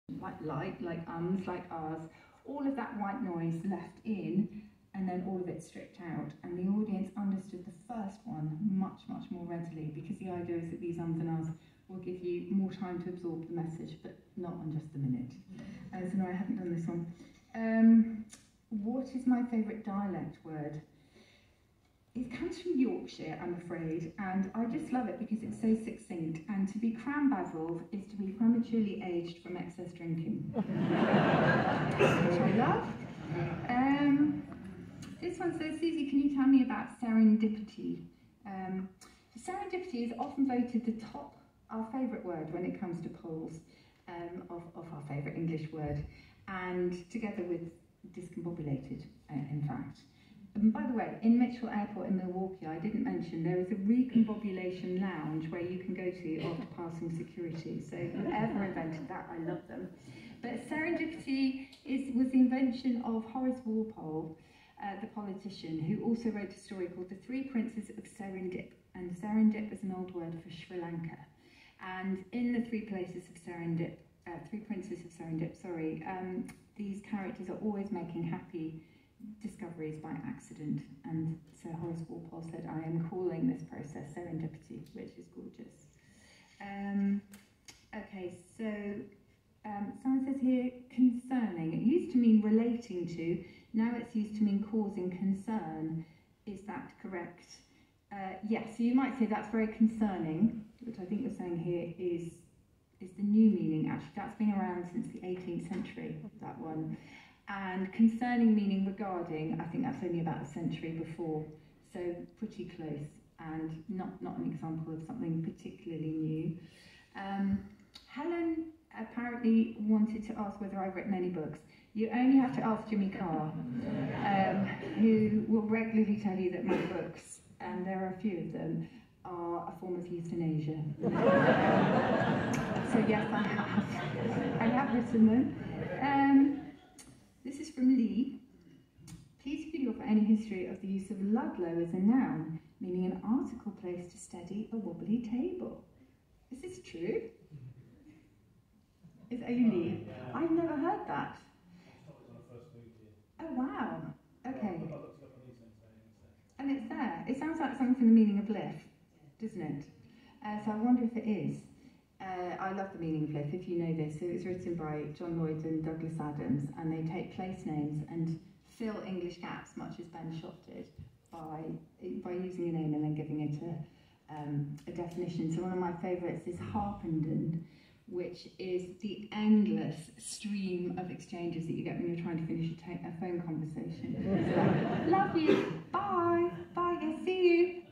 like ums, like ahs, all of that white noise left in, and then all of it stripped out. And the audience understood the first one much, much more readily, because the idea is that these ums and ahs will give you more time to absorb the message, but not on just a minute. So no, I haven't done this one. What is my favourite dialect word? It comes from Yorkshire, I'm afraid, and I just love it because it's so succinct. And to be cram-bazzled is to be prematurely aged from excess drinking, which I love. This one says, Susie, can you tell me about serendipity? Serendipity is often voted the top, our favourite word when it comes to polls of our favourite English word, and together with discombobulated, in fact. By the way, in Mitchell Airport in Milwaukee, I didn't mention, there is a recombobulation lounge where you can go to after passing security. So whoever invented that, I love them. But serendipity was the invention of Horace Walpole, the politician, who also wrote a story called The Three Princes of Serendip. And Serendip is an old word for Sri Lanka. And in the Three Princes of Serendip, these characters are always making happy discoveries by accident, and so Horace Walpole said, I am calling this process serendipity, which is gorgeous. Okay, so someone says here, concerning. It used to mean relating to, now it's used to mean causing concern. Is that correct? Yes, so you might say that's very concerning, which I think you're saying here is the new meaning. Actually, that's been around since the 18th century, that one. And concerning meaning regarding, I think that's only about a century before, so pretty close, and not an example of something particularly new. Helen apparently wanted to ask whether I've written any books. You only have to ask Jimmy Carr, who will regularly tell you that my books, and there are a few of them, are a form of euthanasia. So yes, I have written them. This is from Lee. Please could you offer any history of the use of Ludlow as a noun, meaning an article placed to steady a wobbly table? Is this true? Are you Lee? I've never heard that. Oh wow, okay. And it's there. It sounds like something from the meaning of lift, doesn't it? So I wonder if it is. I love the meaning of lift, if you know this. So it's written by John Lloyd and Douglas Adams, and they take place names and fill English gaps, much as Ben Schott did, by using a name and then giving it a definition. So one of my favourites is Harpenden, which is the endless stream of exchanges that you get when you're trying to finish a phone conversation. So, love you, bye, yes, see you,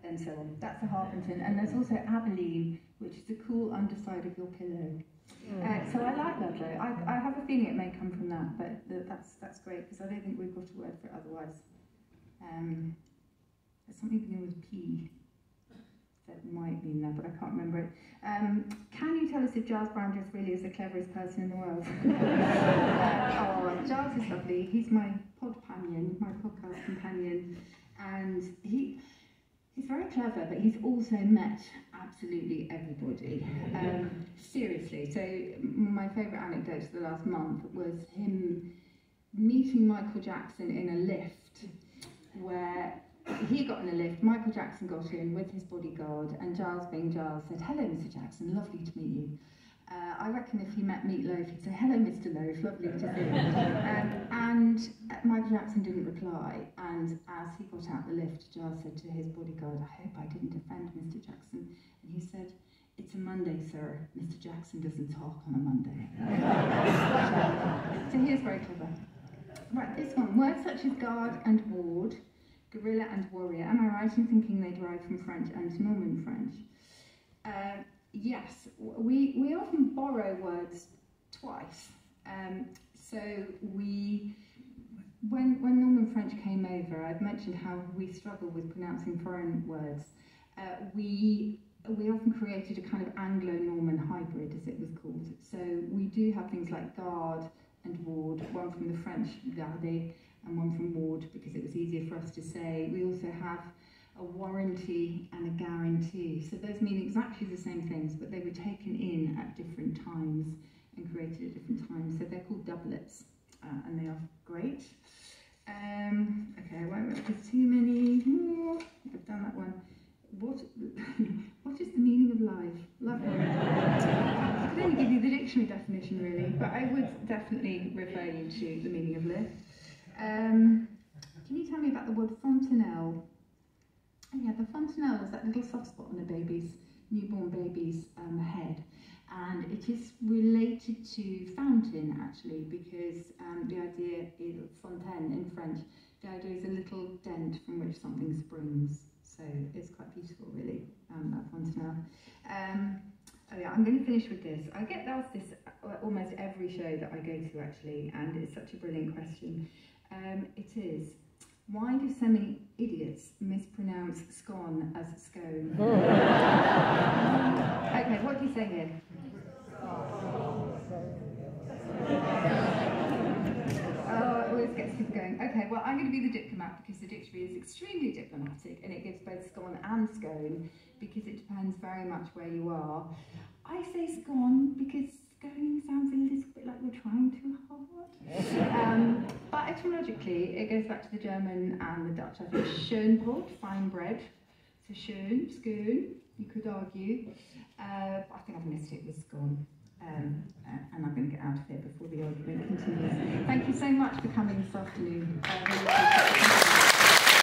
and so on. That's a Harpenden. And there's also Abilene, which is the cool underside of your pillow. So I like Ludlow. I have a feeling it may come from that, but that's great, because I don't think we've got a word for it otherwise. There's something beginning with P that might mean that, but I can't remember it. Can you tell us if Giles Brandreth really is the cleverest person in the world? Giles is lovely. He's my podpanion, my podcast companion, and he's very clever, but he's also met absolutely everybody. Seriously. So my favourite anecdote of the last month was him meeting Michael Jackson in a lift, where he got in a lift, Michael Jackson got in with his bodyguard, and Giles, being Giles, said, "Hello, Mr. Jackson, lovely to meet you." I reckon if he met Meat Loaf, he'd say, "Hello, Mr. Loaf, lovely to see you." And Michael Jackson didn't reply, and as he got out the lift, Giles said to his bodyguard, "I hope I didn't offend Mr. Jackson." And he said, "It's a Monday, sir. Mr. Jackson doesn't talk on a Monday." So he is very clever. Right, this one. Words such as guard and ward, guerrilla and warrior. Am I right in thinking they derive from French and Norman French? Yes, we often borrow words twice. So when Norman French came over, I've mentioned how we struggle with pronouncing foreign words. We often created a kind of Anglo-Norman hybrid, as it was called. So we do have things like guard and ward, one from the French garder and one from ward, because it was easier for us to say. We also have a warranty and a guarantee. So those mean exactly the same things, but they were taken in at different times and created at different times. So they're called doublets, and they are great. Okay, I won't read too many more. I've done that one. What is the meaning of life? Lovely. I could only give you the dictionary definition, really, but I would definitely refer you to the meaning of life. Can you tell me about the word fontanelle? Oh yeah, the fontanelle is that little soft spot on a newborn baby's head, and it is related to fountain actually, because the idea is fontaine in French. The idea is a little dent from which something springs. So it's quite beautiful, really, that fontanelle. Oh yeah, I'm going to finish with this. I get asked this almost every show that I go to, actually, and it's such a brilliant question. It is, why do so many idiots mispronounce scone as scone? Okay, what do you say here? Always gets people going. Okay, well, I'm going to be the diplomat because the dictionary is extremely diplomatic and it gives both scone and scone because it depends very much where you are. I say scone because scone sounds a little bit like we're trying too hard. But etymologically, it goes back to the German and the Dutch. I think Schönbrot, fine bread. So schön, scone, you could argue. I think I've missed it with scone. And I'm going to get out of here before the argument continues. Thank you so much for coming this afternoon. Really